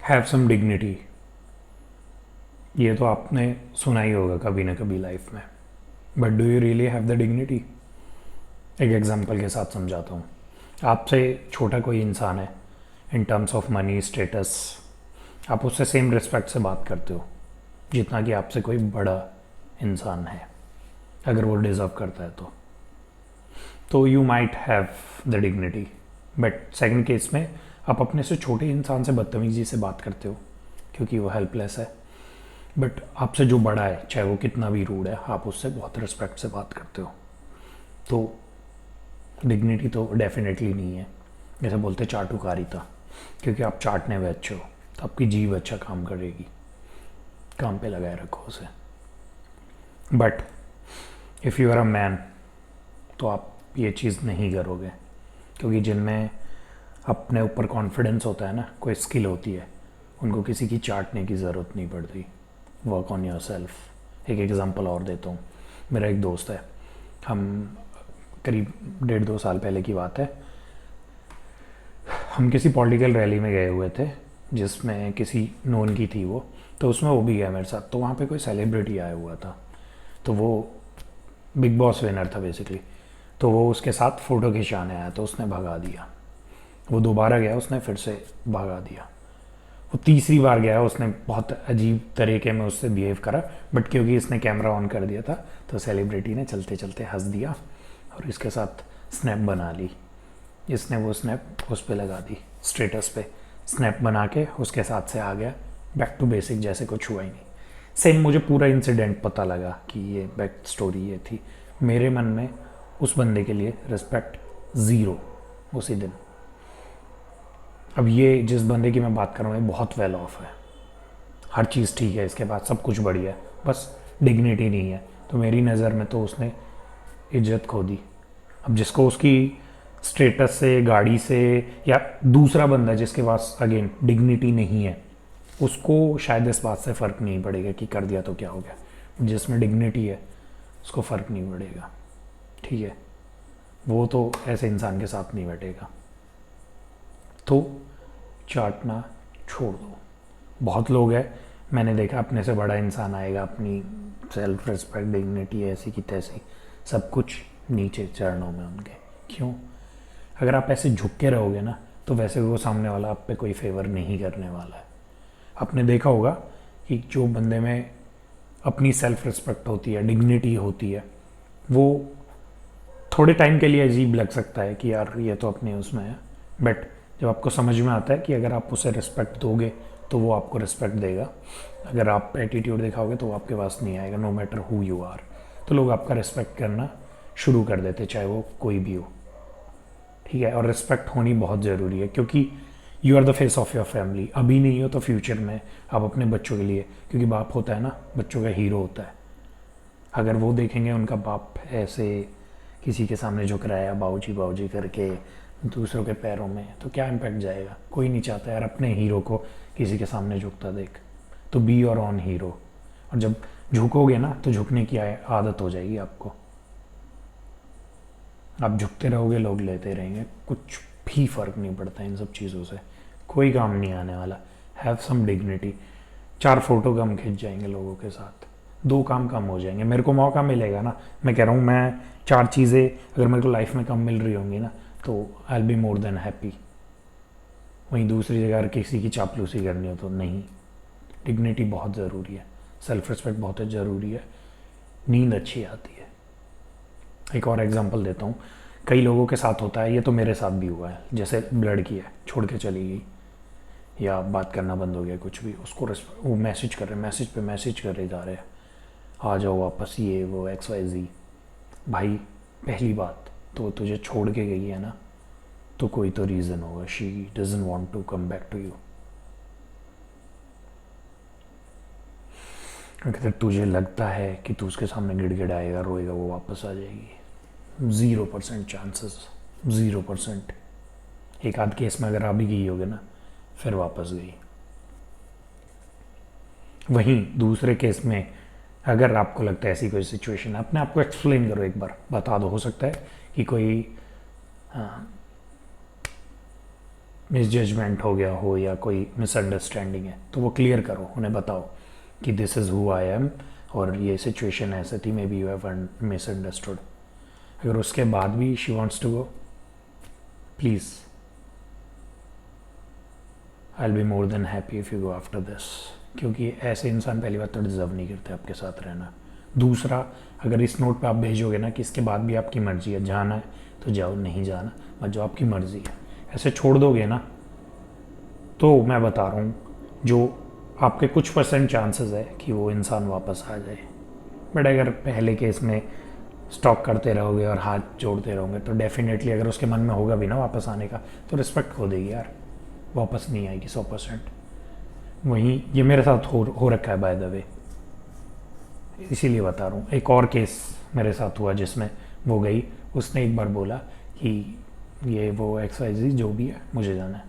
Have some dignity, ये तो आपने सुना ही होगा कभी ना कभी लाइफ में, but do you really have the dignity? एक एग्जांपल के साथ समझाता हूँ। आपसे छोटा कोई इंसान है, in terms of money status, आप उससे सेम रिस्पेक्ट से बात करते हो जितना कि आपसे कोई बड़ा इंसान है, अगर वो डिज़र्व करता है तो you might have the dignity. But second case में आप अपने से छोटे इंसान से बदतमीजी से बात करते हो क्योंकि वो हेल्पलेस है। बट आपसे जो बड़ा है, चाहे वो कितना भी रूड है, आप उससे बहुत रिस्पेक्ट से बात करते हो। तो डिग्निटी तो डेफिनेटली नहीं है। जैसे बोलते चाटुकारिता, क्योंकि आप चाटने में अच्छे हो तो आपकी जीभ अच्छा काम करेगी, काम पे लगाए रखो उसे। But if you are a man तो आप ये चीज़ नहीं करोगे, क्योंकि जिनमें अपने ऊपर कॉन्फिडेंस होता है ना, कोई स्किल होती है, उनको किसी की चाटने की ज़रूरत नहीं पड़ती। Work on your self. एक एग्ज़ाम्पल और देता हूँ। मेरा एक दोस्त है, हम करीब 1.5-2 साल पहले की बात है, हम किसी पॉलिटिकल रैली में गए हुए थे जिसमें किसी नोन की थी वो, तो उसमें वो भी गया मेरे साथ। तो वहाँ पे कोई सेलिब्रिटी आया हुआ था, तो वो बिग बॉस विनर था बेसिकली। तो वो उसके साथ फ़ोटो खिंचाने आया, तो उसने भगा दिया। वो दोबारा गया, उसने फिर से भगा दिया। वो तीसरी बार गया, उसने बहुत अजीब तरीके में उससे बिहेव करा, बट क्योंकि इसने कैमरा ऑन कर दिया था तो सेलिब्रिटी ने चलते चलते हंस दिया और इसके साथ स्नैप बना ली। इसने वो स्नैप उस पर लगा दी, स्टेटस पे स्नैप बना के उसके साथ से आ गया, बैक टू बेसिक, जैसे कुछ हुआ ही नहीं। सेम मुझे पूरा इंसिडेंट पता लगा कि ये बैक स्टोरी ये थी। मेरे मन में उस बंदे के लिए रिस्पेक्ट ज़ीरो उसी दिन। अब ये जिस बंदे की मैं बात कर रहा हूँ, ये बहुत वेल ऑफ है, हर चीज़ ठीक है, इसके बाद सब कुछ बढ़िया है, बस डिग्निटी नहीं है। तो मेरी नज़र में तो उसने इज्जत खो दी। अब जिसको उसकी स्टेटस से, गाड़ी से, या दूसरा बंदा जिसके पास अगेन डिग्निटी नहीं है, उसको शायद इस बात से फ़र्क नहीं पड़ेगा कि कर दिया तो क्या हो गया। जिसमें डिग्निटी है उसको फ़र्क नहीं पड़ेगा, ठीक है, वो तो ऐसे इंसान के साथ नहीं बैठेगा। तो चाटना छोड़ दो। बहुत लोग हैं, मैंने देखा, अपने से बड़ा इंसान आएगा, अपनी सेल्फ रिस्पेक्ट, डिग्निटी ऐसी की तैसी, सब कुछ नीचे चरणों में उनके। क्यों? अगर आप ऐसे झुक के रहोगे ना, तो वैसे वो सामने वाला आप पे कोई फेवर नहीं करने वाला है। आपने देखा होगा कि जो बंदे में अपनी सेल्फ रिस्पेक्ट होती है, डिग्निटी होती है, वो थोड़े टाइम के लिए अजीब लग सकता है कि यार ये तो अपने उसमें है, बट जब आपको समझ में आता है कि अगर आप उसे रिस्पेक्ट दोगे तो वो आपको रिस्पेक्ट देगा, अगर आप एटीट्यूड दिखाओगे तो वो आपके पास नहीं आएगा, no matter who you are. तो लोग आपका रिस्पेक्ट करना शुरू कर देते, चाहे वो कोई भी हो, ठीक है। और रिस्पेक्ट होनी बहुत ज़रूरी है, क्योंकि you are the face of your family. अभी नहीं हो तो फ्यूचर में आप अपने बच्चों के लिए, क्योंकि बाप होता है ना, बच्चों का हीरो होता है। अगर वो देखेंगे उनका बाप ऐसे किसी के सामने झुक रहा है बाबूजी बाबूजी करके दूसरों के पैरों में, तो क्या इम्पैक्ट जाएगा? कोई नहीं चाहता यार अपने हीरो को किसी के सामने झुकता देख। तो बी योर ऑन हीरो। और जब झुकोगे ना तो झुकने की आदत हो जाएगी आपको। आप झुकते रहोगे, लोग लेते रहेंगे, कुछ भी फर्क नहीं पड़ता इन सब चीज़ों से, कोई काम नहीं आने वाला। Have some dignity. 4 फोटो कम खिंच जाएंगे लोगों के साथ, 2 काम कम हो जाएंगे। मेरे को मौका मिलेगा ना, मैं कह रहा हूँ, मैं 4 चीज़ें अगर मेरे को लाइफ में कम मिल रही होंगी ना, तो आई will be more than happy. वहीं दूसरी जगह अगर किसी की चापलूसी करनी हो तो नहीं। डिग्निटी बहुत ज़रूरी है, सेल्फ रिस्पेक्ट बहुत ज़रूरी है, नींद अच्छी आती है। एक और एग्जांपल देता हूँ, कई लोगों के साथ होता है, ये तो मेरे साथ भी हुआ है, जैसे लड़की है छोड़ के चली गई या बात करना बंद हो गया, कुछ भी, उसको वो मैसेज कर रहे, मैसेज पे मैसेज कर रहे जा रहे हैं, आ जाओ वापस, ये वो एक्स वाई जी। भाई पहली बात तो तुझे छोड़ के गई है ना, तो कोई तो रीज़न होगा, she doesn't want to come back to you. अगर तुझे लगता है कि तू उसके सामने गिड़गिड़ाएगा, रोएगा, वो वापस आ जाएगी, 0% चांसेस, 0%। एक आध केस में अगर आ भी गई होगी ना, फिर वापस गई। वहीं दूसरे केस में अगर आपको लगता है ऐसी कोई सिचुएशन है, अपने आप को एक्सप्लेन करो, एक बार बता दो। हो सकता है कि कोई मिसजजमेंट हो गया हो या कोई मिसअंडरस्टैंडिंग है तो वो क्लियर करो, उन्हें बताओ कि this is who I am और ये सिचुएशन ऐसे थी, maybe you have misunderstood. अगर उसके बाद भी she wants to go, please I will be more than happy if you go after this, क्योंकि ऐसे इंसान पहली बात तो डिज़र्व नहीं करते आपके साथ रहना। दूसरा, अगर इस नोट पे आप भेजोगे ना कि इसके बाद भी आपकी मर्ज़ी है, जाना है तो जाओ, नहीं जाना मत जाओ, आपकी मर्ज़ी है, ऐसे छोड़ दोगे ना, तो मैं बता रहा हूँ जो आपके कुछ % चांसेस है कि वो इंसान वापस आ जाए। बट अगर पहले केस में स्टॉक करते रहोगे और हाथ जोड़ते रहोगे तो डेफिनेटली अगर उसके मन में होगा भी ना वापस आने का तो रिस्पेक्ट खो देगी यार, वापस नहीं आएगी 100%। वहीं ये मेरे साथ हो रखा है बाय द वे, इसीलिए बता रहा हूँ। एक और केस मेरे साथ हुआ जिसमें वो गई, उसने एक बार बोला कि ये वो XYZ जो भी है मुझे जाना है,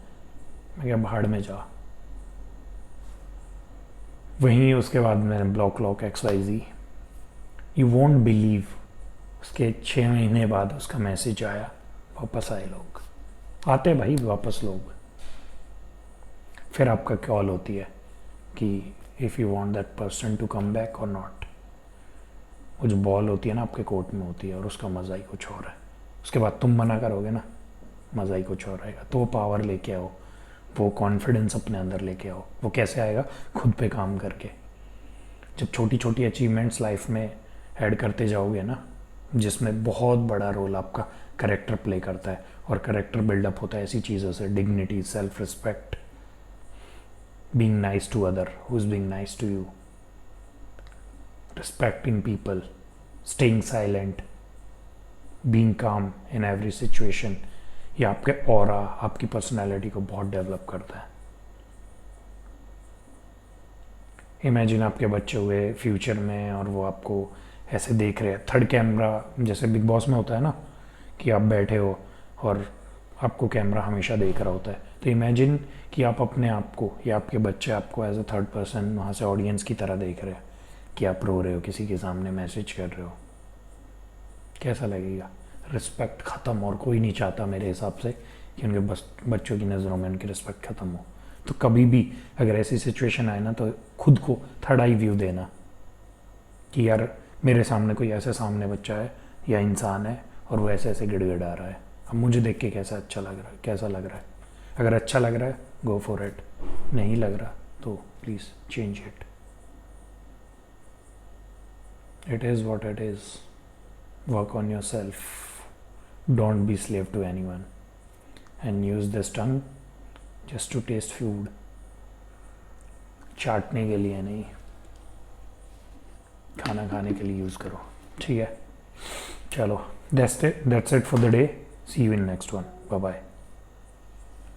मैं क्या भाड़ में जा। वहीं उसके बाद मैंने block XYZ, you won't believe, उसके 6 महीने बाद उसका मैसेज आया, वापस आए लोग, आते भाई वापस लोग। फिर आपका कॉल होती है कि if you want that person to come back और नॉट। वो जो बॉल होती है ना आपके कोर्ट में होती है और उसका मज़ा ही कुछ और है। उसके बाद तुम मना करोगे ना, मज़ा ही कुछ और आएगा। तो वो पावर लेके आओ, वो कॉन्फिडेंस अपने अंदर लेके आओ। वो कैसे आएगा? खुद पे काम करके। जब छोटी छोटी अचीवमेंट्स लाइफ में ऐड करते जाओगे ना, जिसमें बहुत बड़ा रोल आपका करेक्टर प्ले करता है, और करेक्टर बिल्डअप होता है ऐसी चीज़ों से, dignity, self respect, being nice to other who is being nice to you, respecting people, staying silent, being calm in every situation, ये आपके ऑरा, आपकी पर्सनैलिटी को बहुत डेवलप करता है। इमेजिन आपके बच्चे हुए फ्यूचर में और वो आपको ऐसे देख रहे हैं, थर्ड कैमरा, जैसे बिग बॉस में होता है ना कि आप बैठे हो और आपको कैमरा हमेशा देख रहा होता है। तो इमेजिन कि आप अपने आप को या आपके बच्चे आपको एज अ थर्ड पर्सन वहाँ से ऑडियंस की तरह देख रहे हैं कि आप रो रहे हो, किसी के सामने मैसेज कर रहे हो, कैसा लगेगा? रिस्पेक्ट ख़त्म, और कोई नहीं चाहता मेरे हिसाब से कि उनके बच्चों की नज़रों में उनकी रिस्पेक्ट ख़त्म हो। तो कभी भी अगर ऐसी सिचुएशन आए ना तो खुद को थर्ड आई व्यू देना कि यार मेरे सामने कोई ऐसे सामने बच्चा है या इंसान है और वो ऐसे ऐसे गिड़गिड़ा रहा है, अब मुझे देख के कैसा अच्छा लग रहा है, कैसा लग रहा है? अगर अच्छा लग रहा है गो फॉर इट, नहीं लग रहा तो please change it. It is what it is. Work on yourself. Don't be slave to anyone. And use this tongue just to taste food. चाटने के लिए नहीं, खाना खाने के लिए यूज़ करो, ठीक है? चलो, that's it for the day. See you in next one. Bye bye.